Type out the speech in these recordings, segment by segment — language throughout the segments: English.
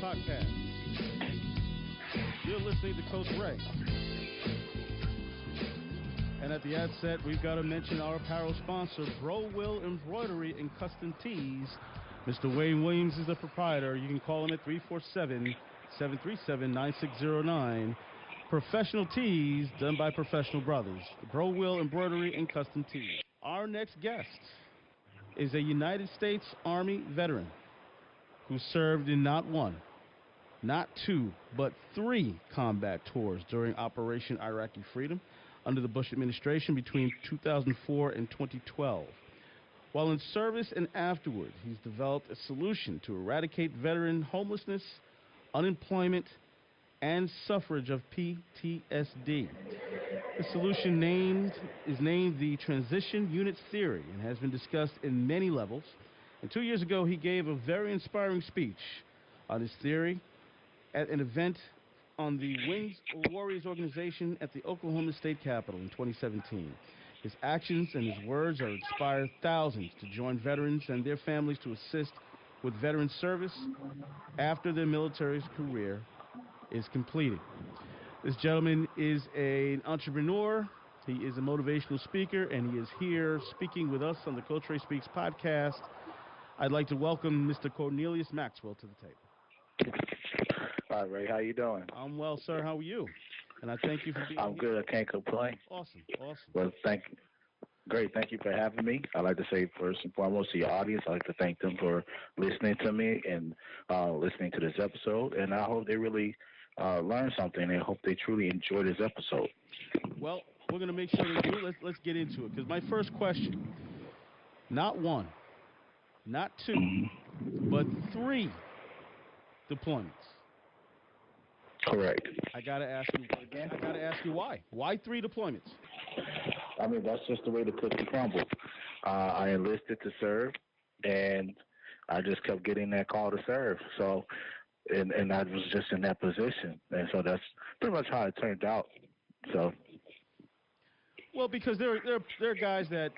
podcast. You're listening to Coach Ray. And at the outset, we've got to mention our apparel sponsor, Bro Will Embroidery and Custom Tees. Mr. Wayne Williams is the proprietor. You can call him at 347-737-9609. Professional tees done by professional brothers. Bro Will Embroidery and Custom Tees. Our next guest is a United States Army veteran who served in not one, not two, but 3 combat tours during Operation Iraqi Freedom under the Bush administration between 2004 and 2012. While in service and afterward, he's developed a solution to eradicate veteran homelessness, unemployment, and suffrage of PTSD. The solution is named the Transition Unit Theory and has been discussed in many levels. And 2 years ago, he gave a very inspiring speech on his theory at an event on the Wings Warriors organization at the Oklahoma State Capitol in 2017. His actions and his words are inspired thousands to join veterans and their families to assist with veteran service after their military career is completed. This gentleman is an entrepreneur. He is a motivational speaker, and he is here speaking with us on the Coach Ray Speaks podcast. I'd like to welcome Mr. Cornelius Maxwell to the table. Hi, Ray. How you doing? I'm well, sir. How are you? And I thank you for being I'm here. good. I can't complain. Awesome. Well, Great. Thank you for having me. I'd like to say first and foremost to your audience, I'd like to thank them for listening to me and listening to this episode. And I hope they really learn something. And I hope they truly enjoy this episode. Well, we're going to make sure they do. Let's get into it. Because my first question, not 1, not 2, but 3 deployments. Correct. I got to ask you why. Why 3 deployments? I mean, that's just the way the cookie crumbled. I enlisted to serve, and I just kept getting that call to serve. So, and I was just in that position. And so that's pretty much how it turned out. So. Well, because there are guys that,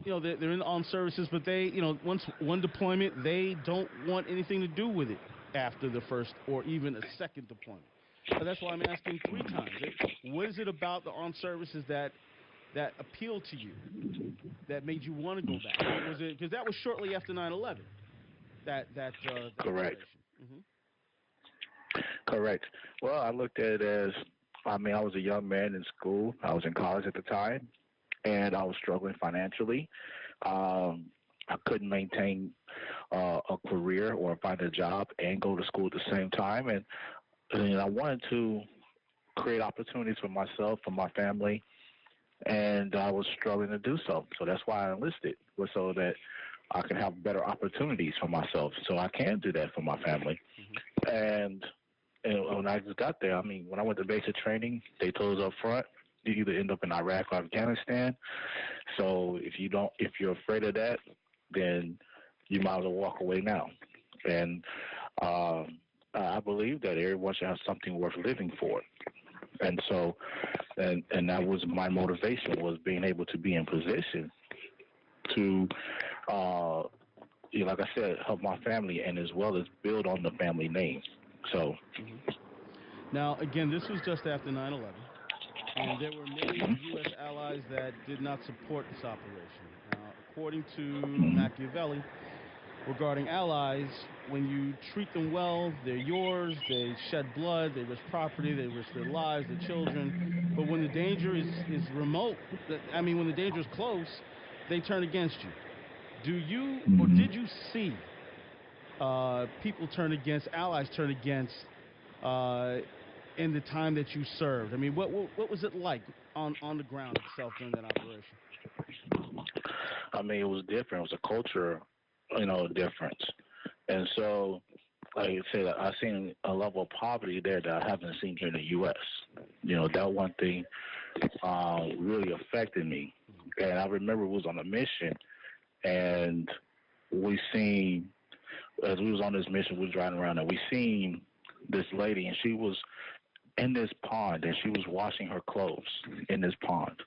they're in the armed services, but they, once one deployment, they don't want anything to do with it after the first or even a second deployment. So that's why I'm asking 3 times. What is it about the armed services that appealed to you, that made you want to go back? Was it because that was shortly after 9/11? That Correct. Mm-hmm. Correct. Well, I looked at it as, I was a young man in school. I was in college at the time, and I was struggling financially. I couldn't maintain a career or find a job and go to school at the same time. And I wanted to create opportunities for myself, for my family, and I was struggling to do so. So that's why I enlisted, was so that I can have better opportunities for myself, so I can do that for my family. Mm-hmm. And when I just got there, when I went to basic training, they told us up front, you either end up in Iraq or Afghanistan. So if you're afraid of that, then you might as well walk away now. And I believe that everyone should have something worth living for. And so, and that was my motivation, was being able to be in position to, like I said, help my family and as well as build on the family name. So. Mm-hmm. Now, again, this was just after 9/11, and there were many U.S. allies that did not support this operation. Now, according to Machiavelli, regarding allies, when you treat them well, they're yours, they shed blood, they risk property, they risk their lives, their children. But when the danger is remote, when the danger is close, they turn against you. Do you, or did you see people turn against, allies turn against in the time that you served? What was it like on the ground itself during that operation? It was different. It was a culture, difference. And so, like I said, I've seen a level of poverty there that I haven't seen here in the U.S. That one thing really affected me. And I remember we was on a mission, and we seen, as we was on this mission, we was driving around, and we seen this lady, and she was in this pond, and she was washing her clothes in this pond.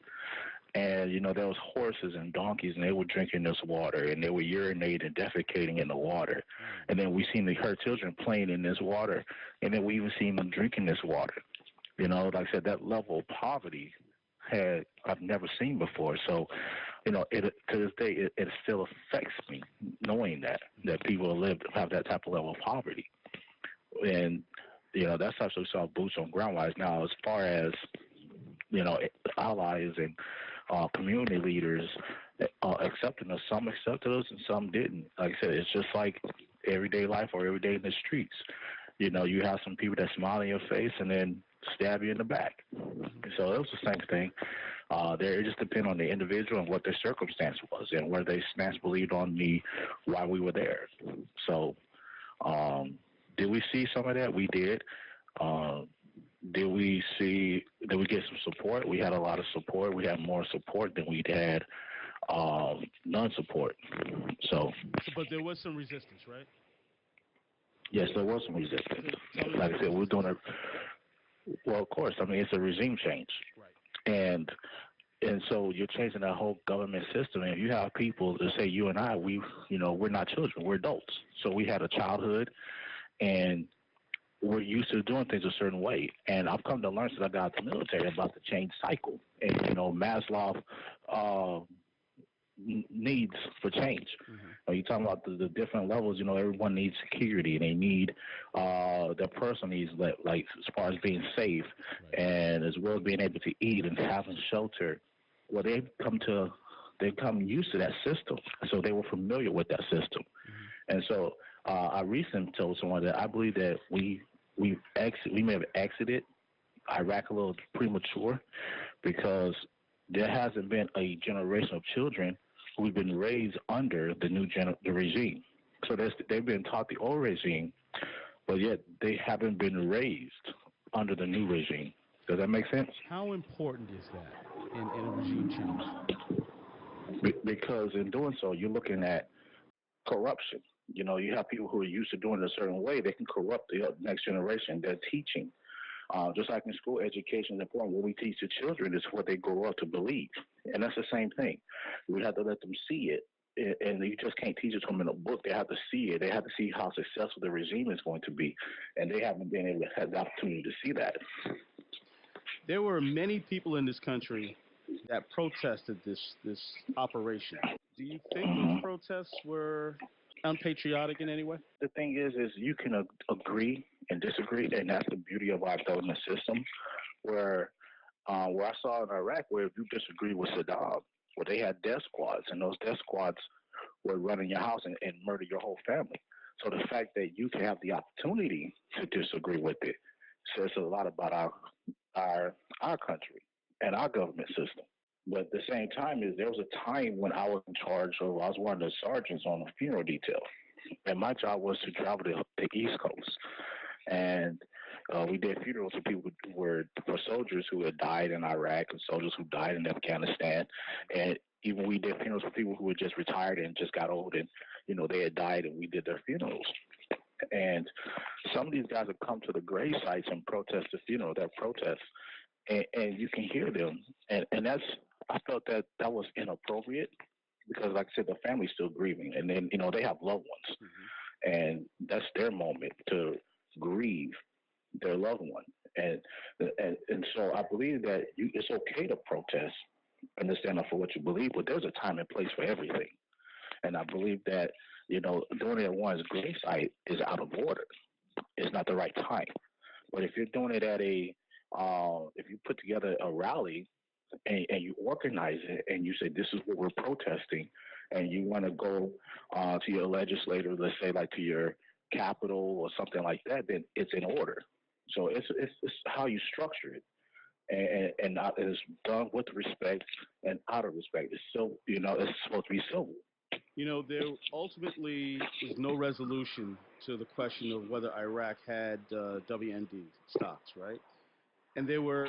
And there was horses and donkeys, and they were drinking this water, and they were urinating and defecating in the water. And then we seen her children playing in this water, and then we even seen them drinking this water. Like I said, that level of poverty I've never seen before. So, to this day, it still affects me knowing that people have that type of level of poverty. And that's actually saw boots on ground wise. Now, as far as allies and community leaders accepting us, some accepted us and some didn't. Like I said, it's just like everyday life or every day in the streets. You have some people that smile in your face and then stab you in the back. So it was the same thing. It just depends on the individual and what their circumstance was and where they believed on me while we were there. So did we see some of that? We did. Did we get some support? We had a lot of support. We had more support than we'd had non-support. But there was some resistance, right? Yes, there was some resistance. Like I said, we're doing it. Well, of course. I mean, it's a regime change, right? And so you're changing that whole government system. And you have people that say, you and I, we're not children, we're adults. So we had a childhood, and we're used to doing things a certain way. And I've come to learn since I got out of the military about the change cycle. And Maslow needs for change. You're talking about the different levels. Everyone needs security, and they need their personal needs, like as far as being safe, right, and as well as being able to eat and having shelter. Well, they've come used to that system, so they were familiar with that system. And so I recently told someone that I believe that we may have exited Iraq a little premature, because there hasn't been a generation of children who've been raised under the new the regime. So they've been taught the old regime, but yet they haven't been raised under the new regime. Does that make sense? How important is that in a regime change? Because in doing so, you're looking at corruption. You have people who are used to doing it a certain way. They can corrupt the next generation. They're teaching. Just like in school, education is important. What we teach the children is what they grow up to believe. And that's the same thing. We have to let them see it. And you just can't teach it to them in a book. They have to see it. They have to see how successful the regime is going to be. And they haven't been able to have the opportunity to see that. There were many people in this country that protested this operation. Do you think those protests were unpatriotic in any way? The thing is you can agree and disagree, and that's the beauty of our government system. Where I saw in Iraq, where if you disagree with Saddam, where they had death squads, and those death squads would run in your house and murder your whole family. So the fact that you can have the opportunity to disagree with it says a lot about our country and our government system. But at the same time, there was a time when I was in charge of, I was one of the sergeants on a funeral detail. And my job was to travel to the East Coast. And we did funerals for people for soldiers who had died in Iraq and soldiers who died in Afghanistan. And even we did funerals for people who had just retired and just got old and, they had died, and we did their funerals. And some of these guys have come to the grave sites and protest the funeral, that protest. And you can hear them. And that's, I felt that was inappropriate, because, like I said, the family's still grieving. And then, they have loved ones. And that's their moment to grieve their loved one. And so I believe that it's okay to protest and to stand up for what you believe, but there's a time and place for everything. And I believe that, doing it at one's grave site is out of order. It's not the right time. But if you're doing it at if you put together a rally and you organize it and you say, this is what we're protesting, and you want to go to your legislator, let's say like to your capital or something like that, then it's in order. So it's how you structure it. And it's done with respect and out of respect. It's it's supposed to be civil. There ultimately is no resolution to the question of whether Iraq had WND stocks, right? And there were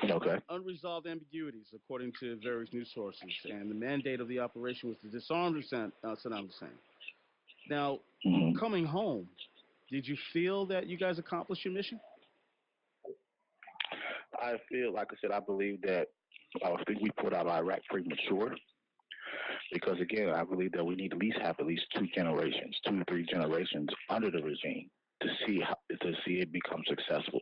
unresolved ambiguities, according to various news sources. And the mandate of the operation was to disarm Saddam Hussein. Now, coming home, did you feel that you guys accomplished your mission? I feel, like I said, I believe that I think we put out Iraq premature because, again, I believe that we need at least 2 generations, 2 to 3 generations under the regime to see it become successful.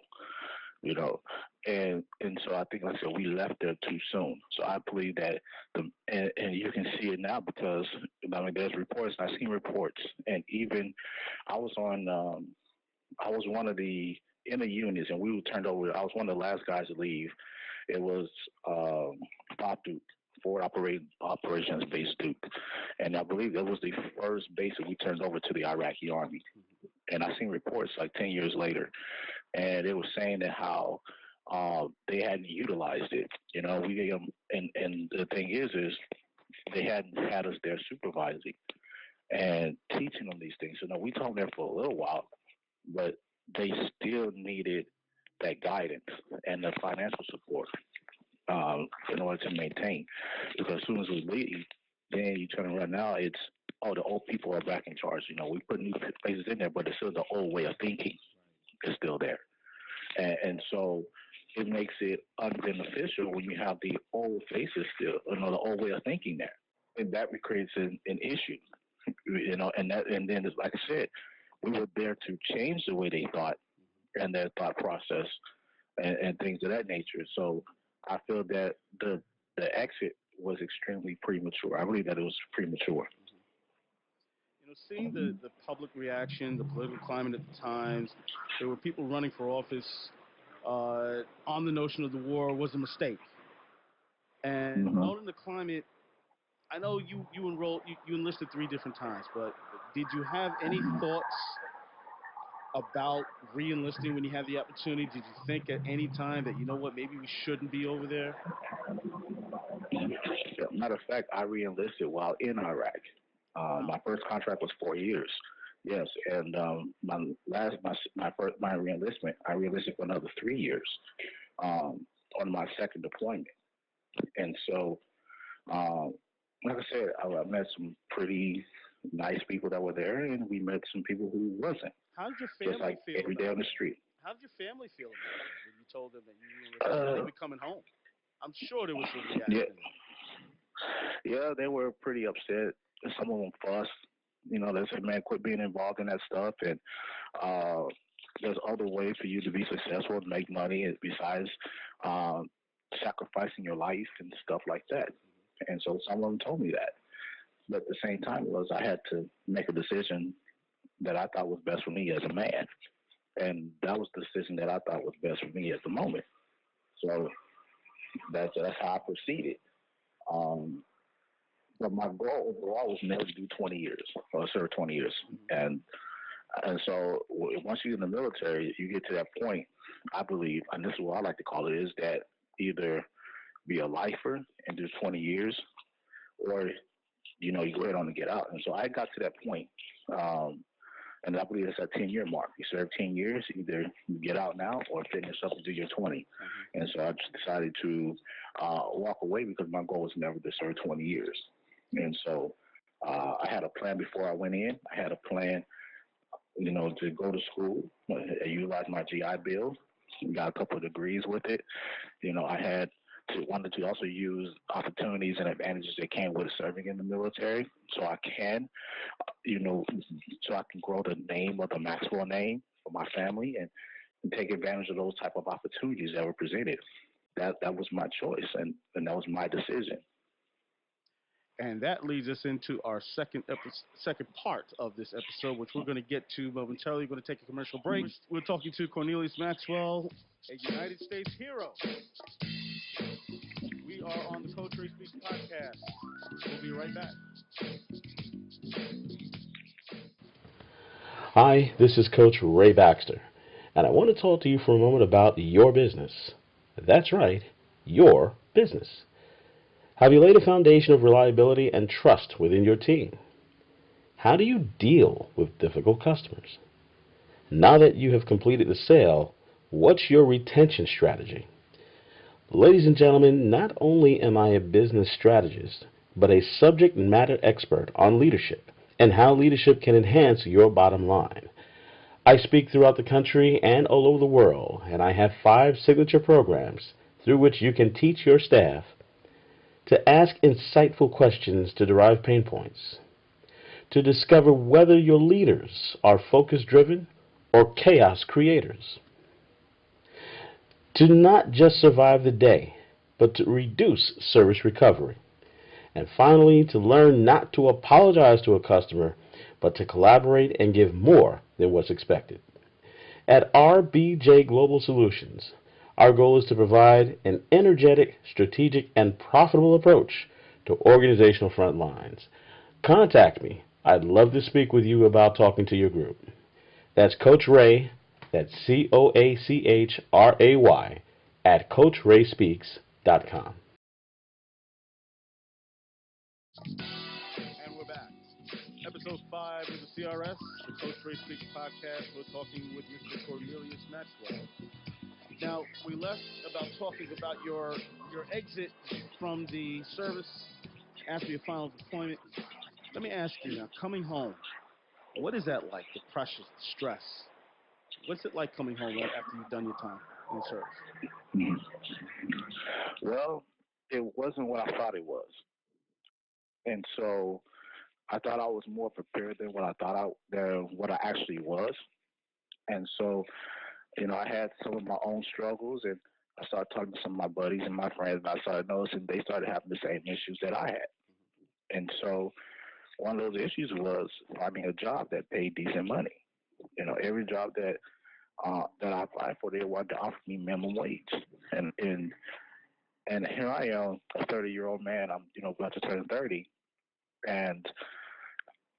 You know, and so I think, like I said, we left there too soon. So I believe that and you can see it now because I mean, there's reports. I've seen reports, and even I was on. I was one of the in the units, and we were turned over. I was one of the last guys to leave. It was Bob Duke, Forward Operations Base Duke, and I believe that was the first base that we turned over to the Iraqi Army. And I seen reports like 10 years later, and it was saying that how they hadn't utilized it. You know, and the thing is they hadn't had us there supervising and teaching them these things. So, no, we taught them there for a little while, but they still needed that guidance and the financial support in order to maintain. Because as soon as we leave, then you turn around. Now it's, oh, the old people are back in charge. You know, we put new faces in there, but it's still the old way of thinking is still there. And so it makes it unbeneficial when you have the old faces still, you know, the old way of thinking there. And that creates an issue, you know, and then, like I said, we were there to change the way they thought and their thought process and things of that nature. So I feel that the exit was extremely premature. I believe that it was premature. You know, seeing the public reaction, the political climate at the times, there were people running for office on the notion of the war was a mistake. And knowing the climate, I know you enlisted 3 different times, but did you have any thoughts about re-enlisting when you had the opportunity? Did you think at any time that, you know what, maybe we shouldn't be over there? Matter of fact, I re-enlisted while in Iraq. My first contract was 4 years. Yes, and my re-enlistment, I re-enlisted for another 3 years on my second deployment. And so, like I said, I met some pretty nice people that were there, and we met some people who wasn't. How did your family just like feel every day on the street? How did your family feel about it when you told them that you were coming home? I'm sure there was a reaction. Yeah, they were pretty upset. Some of them fussed. You know, they said, "Man, quit being involved in that stuff." And there's other ways for you to be successful and make money besides sacrificing your life and stuff like that. And so some of them told me that. But at the same time, I had to make a decision that I thought was best for me as a man. And that was the decision that I thought was best for me at the moment. So that's how I proceeded. But my goal overall was never to do 20 years or serve 20 years. And so once you get in the military, you get to that point, I believe, and this is what I like to call it, is that either be a lifer and do 20 years, or, you know, you go ahead on and get out. And so I got to that point. And I believe it's a 10-year mark. You serve 10 years, either you get out now or finish up and do your 20. And so I just decided to walk away because my goal was never to serve 20 years. And so I had a plan before I went in. I had a plan, you know, to go to school. I utilized my GI Bill. Got a couple of degrees with it. You know, I wanted to also use opportunities and advantages that came with serving in the military, so I can, you know, so I can grow the name of the Maxwell name for my family and take advantage of those type of opportunities that were presented. That was my choice, and that was my decision. And that leads us into our second part of this episode, which we're going to get to momentarily. We're going to take a commercial break. We're talking to Cornelius Maxwell, a United States hero. We are on the Coach Ray Speaks podcast. We'll be right back. Hi, this is Coach Ray Baxter, and I want to talk to you for a moment about your business. That's right, your business. Have you laid a foundation of reliability and trust within your team? How do you deal with difficult customers? Now that you have completed the sale, what's your retention strategy? Ladies and gentlemen, not only am I a business strategist, but a subject matter expert on leadership and how leadership can enhance your bottom line. I speak throughout the country and all over the world, and I have 5 signature programs through which you can teach your staff to ask insightful questions to derive pain points, to discover whether your leaders are focus-driven or chaos creators, to not just survive the day, but to reduce service recovery, and finally, to learn not to apologize to a customer, but to collaborate and give more than what's expected. At RBJ Global Solutions, our goal is to provide an energetic, strategic, and profitable approach to organizational front lines. Contact me. I'd love to speak with you about talking to your group. That's Coach Ray, that's COACHRAY, at CoachRaySpeaks.com. And we're back. Episode 5 of the CRS, the Coach Ray Speaks podcast. We're talking with Mr. Cornelius Maxwell. Now, we left about talking about your exit from the service after your final deployment. Let me ask you now, coming home, what is that like, the pressure, the stress? What's it like coming home right after you've done your time in the service? Well, it wasn't what I thought it was. And so I thought I was more prepared than what I actually was. And so, I had some of my own struggles, and I started talking to some of my buddies and my friends, and I started noticing they started having the same issues that I had. And so one of those issues was finding a job that paid decent money. Every job that I applied for, they wanted to offer me minimum wage. And here I am, a 30-year-old man. I'm, about to turn 30. And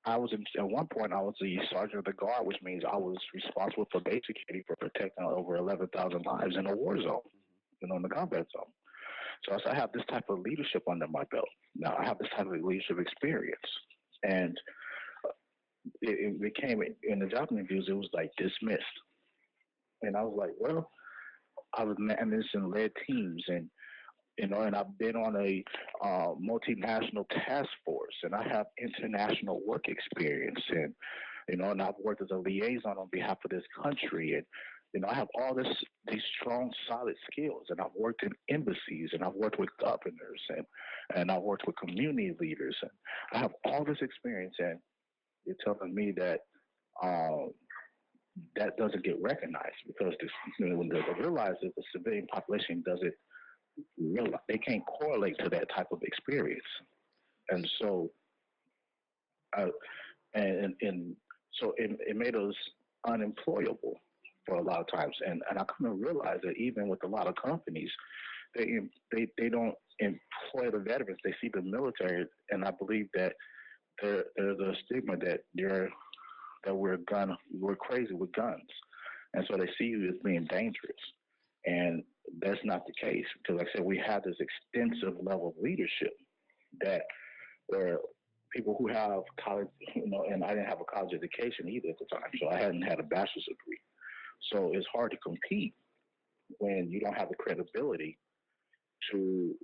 at one point, I was the sergeant of the guard, which means I was responsible for basic security for protecting over 11,000 lives in a war zone, in the combat zone. So I have this type of leadership under my belt. Now I have this type of leadership experience. And it became, in the job interviews, it was like dismissed. And I was like, well, I was managed and led teams, and and I've been on a multinational task force, and I have international work experience, and and I've worked as a liaison on behalf of this country, and I have all these strong, solid skills, and I've worked in embassies, and I've worked with governors, and I've worked with community leaders, and I have all this experience, and you're telling me that that doesn't get recognized because when they realize that the civilian population doesn't realize, they can't correlate to that type of experience, and so so it made us unemployable for a lot of times, and I come to realize that even with a lot of companies, they don't employ the veterans. They see the military, and I believe that there's a stigma that we're crazy with guns, and so they see you as being dangerous, and that's not the case because, like I said, we have this extensive level of leadership that where people who have college, and I didn't have a college education either at the time, so I hadn't had a bachelor's degree. So it's hard to compete when you don't have the credibility to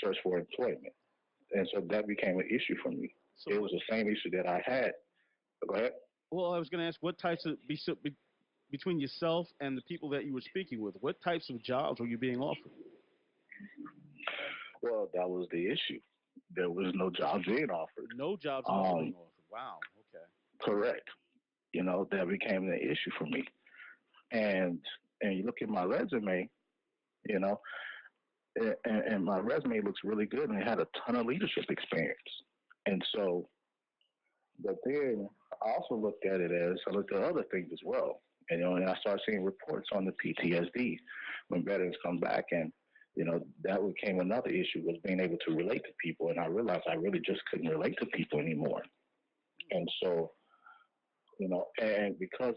search for employment. And so that became an issue for me. So it was the same issue that I had. Go ahead. Well, I was going to ask, what types of, between yourself and the people that you were speaking with, what types of jobs were you being offered? Well, that was the issue. There was no jobs being offered. No jobs being offered. Wow. Okay. Correct. That became the issue for me. And you look at my resume, and my resume looks really good, and it had a ton of leadership experience. And so, but then I also looked at other things as well. And I started seeing reports on the PTSD when veterans come back, and that became another issue, was being able to relate to people. And I realized I really just couldn't relate to people anymore. And so, and because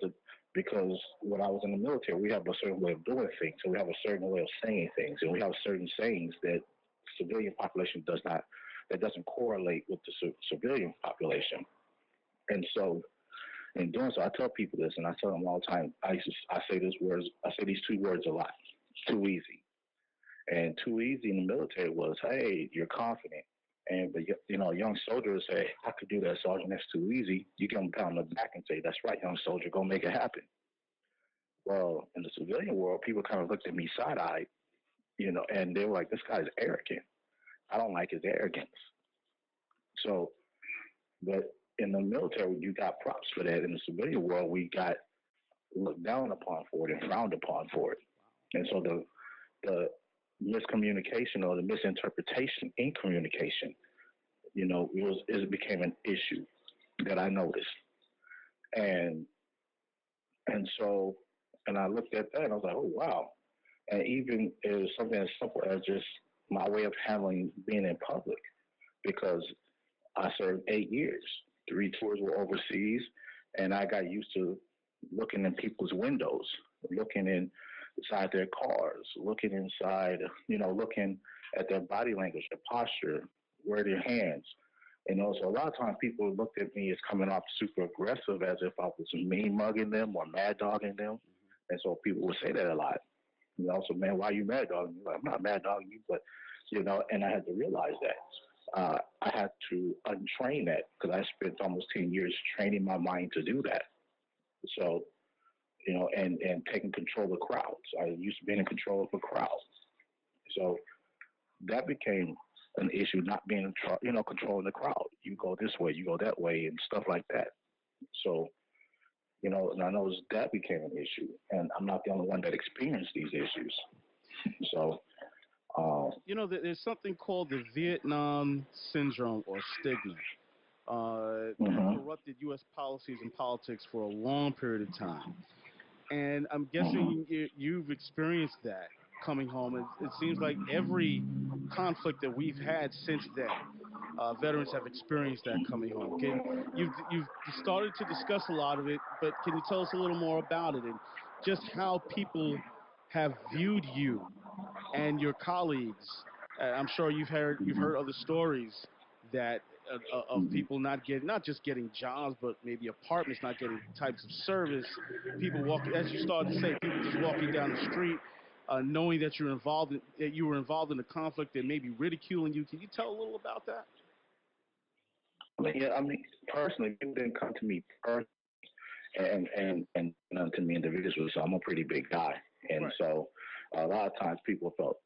when I was in the military, we have a certain way of doing things, and we have a certain way of saying things, and we have certain sayings that civilian population doesn't correlate with the civilian population. And so, in doing so, I tell people this, and I tell them all the time. I say these two words a lot: too easy. And too easy in the military was, hey, you're confident. But a young soldier will say, I could do that, Sergeant, that's too easy. You give them a pat on the back and say, that's right, young soldier, go make it happen. Well, in the civilian world, people kind of looked at me side-eyed, and they were like, this guy's arrogant. I don't like his arrogance. So, but in the military, you got props for that. In the civilian world, we got looked down upon for it and frowned upon for it. And so the miscommunication or the misinterpretation in communication, it became an issue that I noticed. And so I looked at that and I was like, oh wow. And even it was something as simple as just my way of handling being in public, because I served 8 years. 3 tours were overseas, and I got used to looking in people's windows, looking inside their cars, looking inside, looking at their body language, their posture, where their hands. So a lot of times people looked at me as coming off super aggressive, as if I was mean mugging them or mad dogging them. And so people would say that a lot. So, man, why are you mad dogging me? Like, I'm not mad dogging you, but, and I had to realize that. I had to untrain that, because I spent almost 10 years training my mind to do that. So, and taking control of crowds. I used to be in control of a crowd. So that became an issue, not being, controlling the crowd. You go this way, you go that way, and stuff like that. So, and I noticed that became an issue. And I'm not the only one that experienced these issues. So, there's something called the Vietnam syndrome or stigma that corrupted U.S. policies and politics for a long period of time. And I'm guessing you've experienced that coming home. It seems like every conflict that we've had since then, veterans have experienced that coming home. You've started to discuss a lot of it, but can you tell us a little more about it and just how people have viewed you and your colleagues? I'm sure you've heard other stories that of people not just getting jobs, but maybe apartments, not getting types of service. People walking, as you started to say, people just walking down the street, knowing that you were involved in a conflict, that may be ridiculing you. Can you tell a little about that? Personally, people didn't come to me personally, and to me individually. So I'm a pretty big guy, and so a lot of times people felt,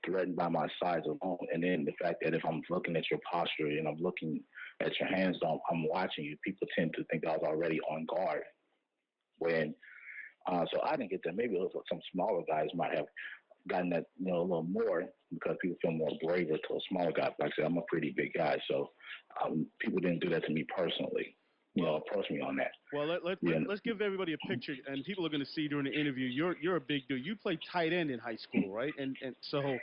threatened by my size alone. And then the fact that if I'm looking at your posture and I'm looking at your hands, I'm watching you, people tend to think I was already on guard. So I didn't get that. Maybe some smaller guys might have gotten that, a little more, because people feel more braver to a smaller guy. Like I said, I'm a pretty big guy, so people didn't do that to me personally. Approach me on that. Well, let's give everybody a picture, and people are going to see during the interview. You're a big dude. You played tight end in high school, right? And so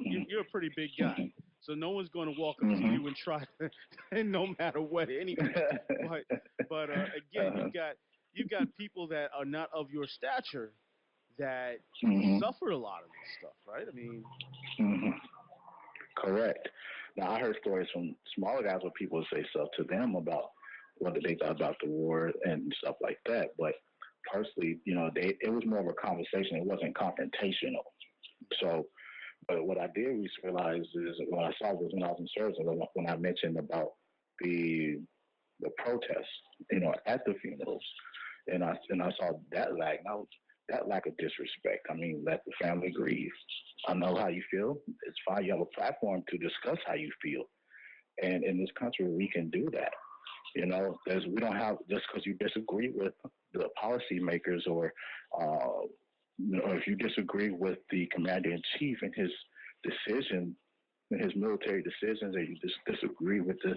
you're a pretty big guy. So no one's going to walk up to you and try to, and no matter what, anyway. But again, you've got people that are not of your stature that suffer a lot of this stuff, right? I mean, correct. Now I heard stories from smaller guys where people say stuff to them about what they thought about the war and stuff like that. But personally, it was more of a conversation. It wasn't confrontational. So, but what I did realize is what I saw was when I was in service, when I mentioned about the protests, at the funerals, and I saw that lack of disrespect. I mean, let the family grieve. I know how you feel. It's fine. You have a platform to discuss how you feel, and in this country, we can do that. We don't have, just because you disagree with the policymakers or if you disagree with the commander in chief and his decision, his military decisions, or you just disagree with the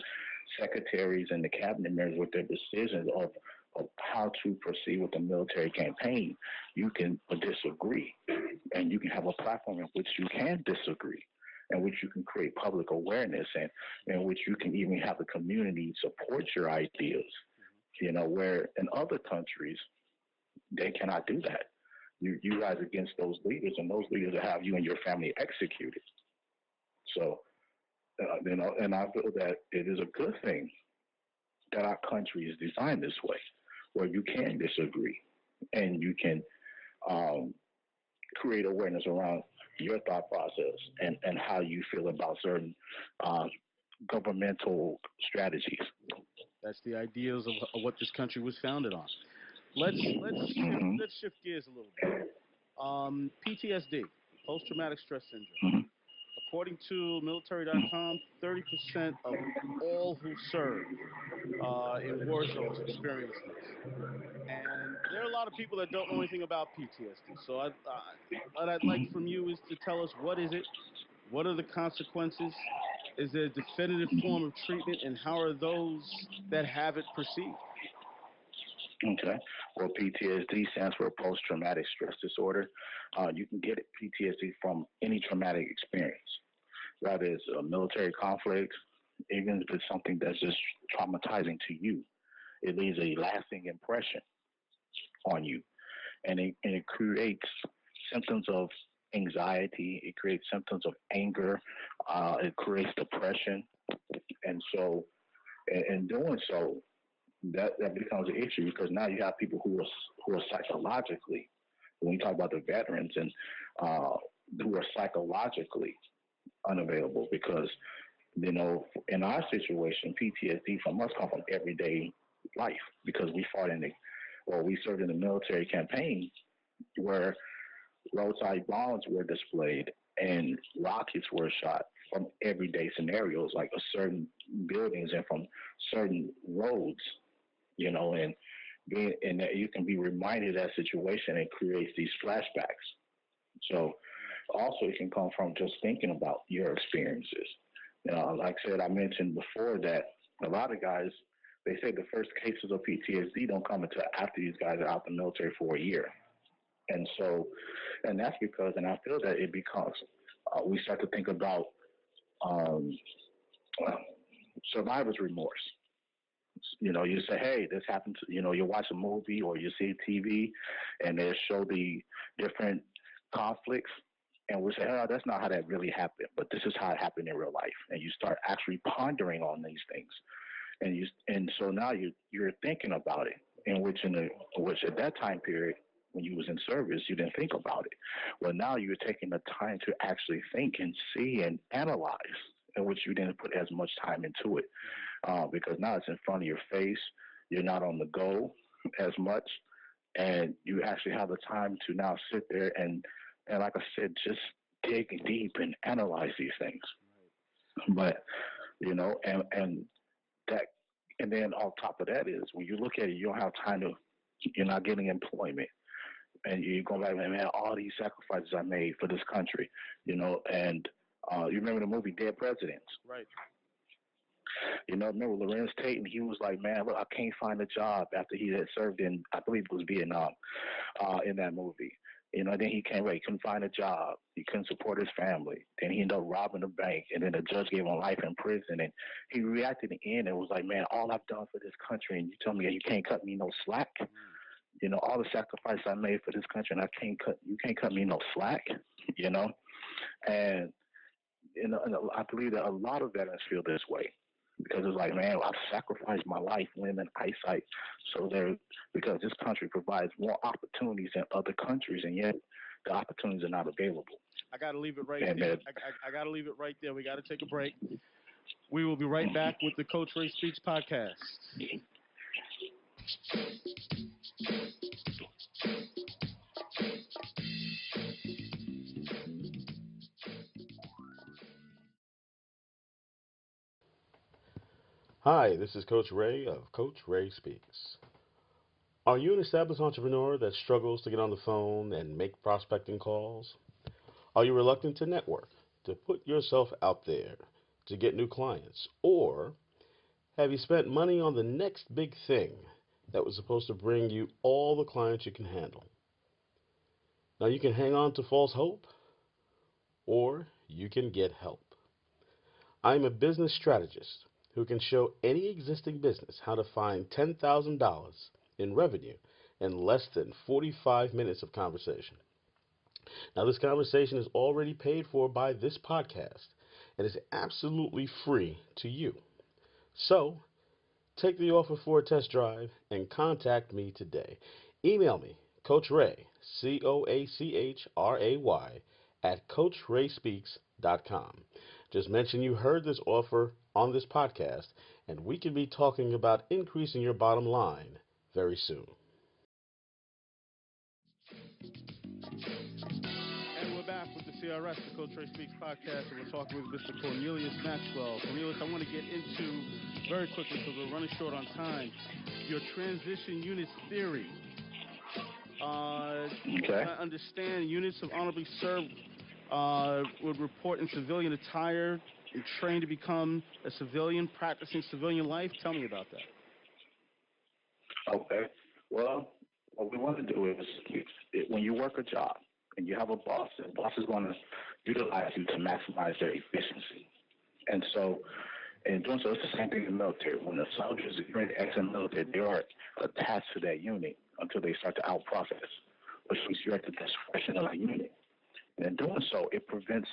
secretaries and the cabinet members with their decisions of how to proceed with the military campaign, you can disagree, and you can have a platform in which you can disagree, in which you can create public awareness, and in which you can even have the community support your ideas, where in other countries, they cannot do that. You rise against those leaders, and those leaders will have you and your family executed. So, and I feel that it is a good thing that our country is designed this way, where you can disagree, and you can create awareness around your thought process and how you feel about certain governmental strategies. That's the ideals of what this country was founded on. Let's shift gears a little bit. PTSD, post-traumatic stress syndrome. according to military.com, 30% of all who serve in war zones experience this. And there are a lot of people that don't know anything about PTSD. So what I'd like from you is to tell us, what is it? What are the consequences? Is there a definitive form of treatment? And how are those that have it perceived? Okay. Well, PTSD stands for post-traumatic stress disorder. You can get PTSD from any traumatic experience, whether it's a military conflict, even if it's something that's just traumatizing to you. It leaves a lasting impression on you, and it creates symptoms of anxiety. It creates symptoms of anger. It creates depression, and so in doing so, that becomes an issue because now you have people who are psychologically, when you talk about the veterans and who are psychologically unavailable because, in our situation, PTSD from us come from everyday life because we we served in the military campaign where roadside bombs were displayed and rockets were shot from everyday scenarios like a certain buildings and from certain roads, and that you can be reminded of that situation and creates these flashbacks. So also it can come from just thinking about your experiences. Like I said, I mentioned before that a lot of guys, they say the first cases of PTSD don't come until after these guys are out the military for a year. And that's because, and I feel that it becomes, we start to think about survivor's remorse. You say, hey, this happened to, you watch a movie or you see TV and they show the different conflicts and we say, oh, that's not how that really happened, but this is how it happened in real life. And you start actually pondering on these things. And so now you're thinking about it, which at that time period, when you was in service, you didn't think about it. Well, now you're taking the time to actually think and see and analyze, in which you didn't put as much time into it. Because now it's in front of your face. You're not on the go as much. And you actually have the time to now sit there and like I said, just dig deep and analyze these things. Right. But, and then on top of that is when you look at it, you don't have time you're not getting employment. And you go back and man, all these sacrifices I made for this country, and you remember the movie Dead Presidents? Right. Remember Lorenz Tate, and he was like, man, look, I can't find a job after he had served in, I believe it was Vietnam, in that movie. Then he came back, he couldn't find a job. He couldn't support his family. Then he ended up robbing a bank, and then the judge gave him life in prison. And he reacted in the end and was like, man, all I've done for this country, and you tell me that you can't cut me no slack? All the sacrifice I made for this country, and you can't cut me no slack, And, I believe that a lot of veterans feel this way. Because it's like, man, I've sacrificed my life, limb, and eyesight, because this country provides more opportunities than other countries, and yet the opportunities are not available. I got to leave it right there. I got to leave it right there. We got to take a break. We will be right back with the Coach Ray Speaks podcast. Hi, this is Coach Ray of Coach Ray Speaks. Are you an established entrepreneur that struggles to get on the phone and make prospecting calls? Are you reluctant to network, to put yourself out there, to get new clients? Or have you spent money on the next big thing that was supposed to bring you all the clients you can handle? Now you can hang on to false hope, or you can get help. I'm a business strategist who can show any existing business how to find $10,000 in revenue in less than 45 minutes of conversation. Now, this conversation is already paid for by this podcast and is absolutely free to you. So, take the offer for a test drive and contact me today. Email me, Coach Ray, COACHRAY, at CoachRaySpeaks.com. Just mention you heard this offer on this podcast, and we can be talking about increasing your bottom line very soon. And we're back back with the CRS, the Coach Ray Speaks podcast, and we're talking with Mr. Cornelius Maxwell. Cornelius, I want to get into, very quickly, because we're running short on time, your transition units theory. Okay. I understand units of honorably served would report in civilian attire and train to become a civilian, practicing civilian life. Tell me about that. Okay. Well, what we want to do is, when you work a job and you have a boss, the boss is going to utilize you to maximize their efficiency. And so, in doing so, it's the same thing in the military. When the soldiers are in the ex-military, they are attached to that unit until they start to out-process, which means you're at the discretion of the unit. And in doing so, it prevents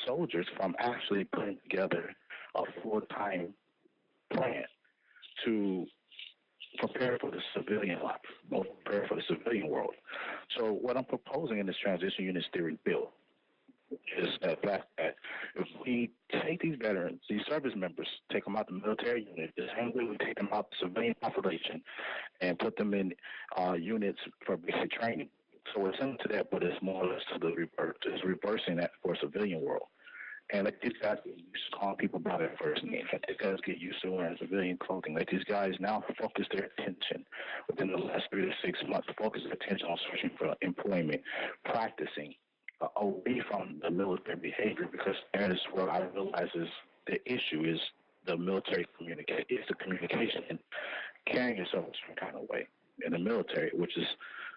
soldiers from actually putting together a full-time plan to prepare for the civilian life, or prepare for the civilian world. So what I'm proposing in this transition units theory bill is that if we take these veterans, these service members, take them out the military unit, the same way we take them out the civilian population and put them in units for basic training. So it's similar to that, but it's more or less to the reverse. It's reversing that for a civilian world. And let these guys get used to calling people by their first name. Let these guys get used to wearing civilian clothing. Let these guys now focus their attention within the last 3 to 6 months, focus their attention on searching for employment, practicing away from the military behavior, because that is where I realize is the issue is the military communication. It's the communication and carrying yourself a certain kind of way in the military, which is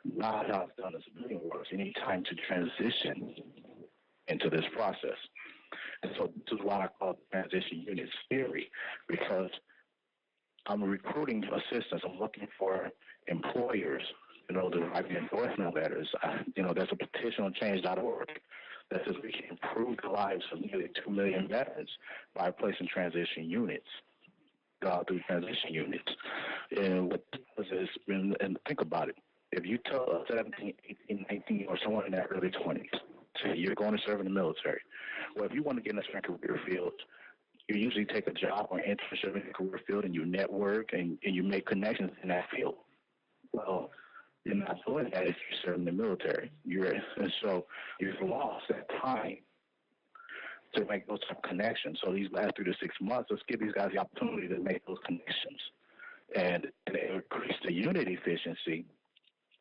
not how it's done in civilian world. You need time to transition into this process. And so this is why I call it transition units theory, because I'm recruiting assistants. I'm looking for employers, to write me endorsement letters. There's a petition on change.org that says we can improve the lives of nearly 2 million veterans by placing transition units, through transition units. And what this is, and think about it, if you tell a 17, 18, 19, or someone in their early 20s, say you're going to serve in the military, well, if you want to get in a certain career field, you usually take a job or internship in the career field and you network and you make connections in that field. Well, you're not doing that if you're serving the military. And so you've lost that time to make those type of connections. So these last 3 to 6 months, let's give these guys the opportunity to make those connections and increase the unit efficiency,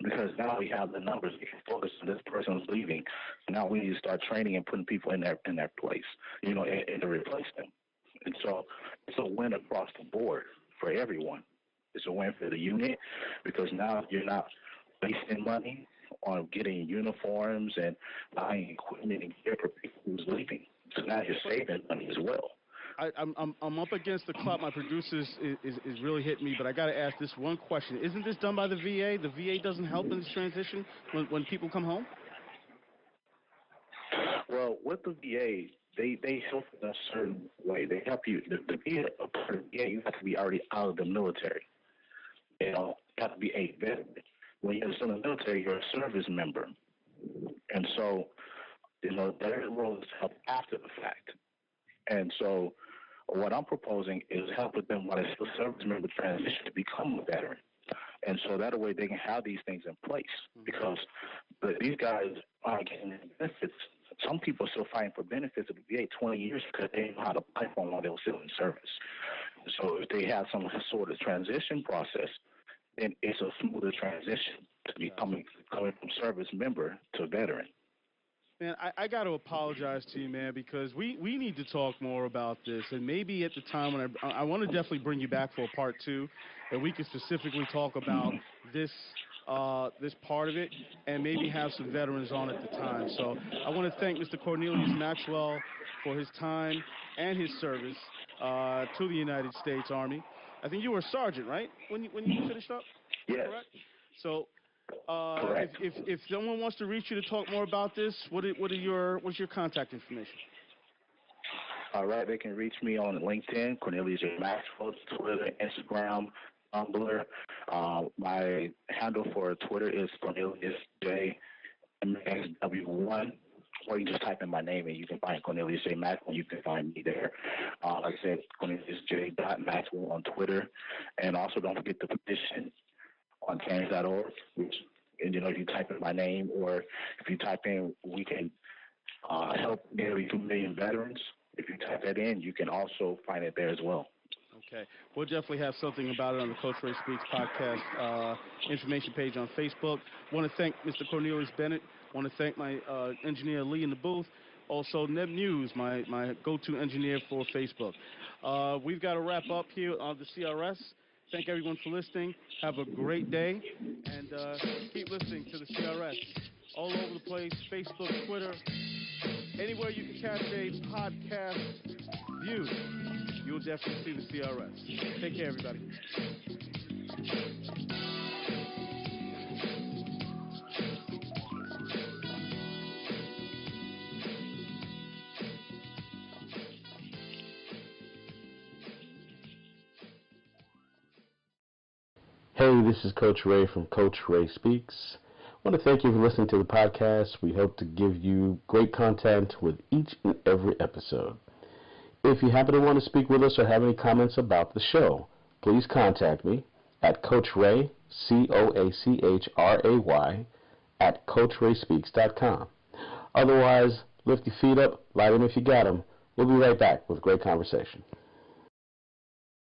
because now we have the numbers. We can focus on this person's leaving. Now we need to start training and putting people in their place, and to replace them. And so it's a win across the board for everyone. It's a win for the unit, because now you're not wasting money on getting uniforms and buying equipment and gear for people who's leaving. So now you're saving money as well. I'm up against the clock. My producer is really hitting me, but I got to ask this one question. Isn't this done by the VA? The VA doesn't help in this transition when people come home? Well, with the VA, they help in a certain way. They help you. The VA, a part of the VA, you have to be already out of the military. You have to be a veteran. When you're still in the military, you're a service member. And so, their role is to help after the fact. And so what I'm proposing is help with them while they're still service member transition to become a veteran. And so that way they can have these things in place, because these guys aren't getting benefits. Some people are still fighting for benefits of the VA 20 years because they didn't know how to apply for them while they were still in service. So if they have some sort of transition process, then it's a smoother transition to coming from service member to veteran. Man, I got to apologize to you, man, because we need to talk more about this. And maybe at the time when I want to definitely bring you back for a part 2, and we can specifically talk about this part of it, and maybe have some veterans on at the time. So I want to thank Mr. Cornelius Maxwell for his time and his service to the United States Army. I think you were a sergeant, right, when you finished up? Yes. Correct? So if someone wants to reach you to talk more about this, what's your contact information? All right, they can reach me on LinkedIn, Cornelius J. Maxwell, Twitter, Instagram, Tumblr. My handle for Twitter is Cornelius J. MXW1. Or you just type in my name and you can find Cornelius J. Maxwell. You can find me there. Like I said, Cornelius J. Maxwell on Twitter. And also don't forget the petition on change.org, which, if you type in my name, or if you type in, we can help nearly 2 million veterans. If you type that in, you can also find it there as well. Okay. We'll definitely have something about it on the Coach Ray Speaks podcast information page on Facebook. Want to thank Mr. Cornelius Bennett. Want to thank my engineer Lee in the booth. Also, Neb News, my go-to engineer for Facebook. We've got to wrap up here on the CRS. Thank everyone for listening. Have a great day, and keep listening to the CRS. All over the place, Facebook, Twitter, anywhere you can catch a podcast view, you'll definitely see the CRS. Take care, everybody. Hey, this is Coach Ray from Coach Ray Speaks. I want to thank you for listening to the podcast. We hope to give you great content with each and every episode. If you happen to want to speak with us or have any comments about the show, please contact me at Coach Ray, COACHRAY, at CoachRaySpeaks.com. Otherwise, lift your feet up, light them if you got them. We'll be right back with great conversation.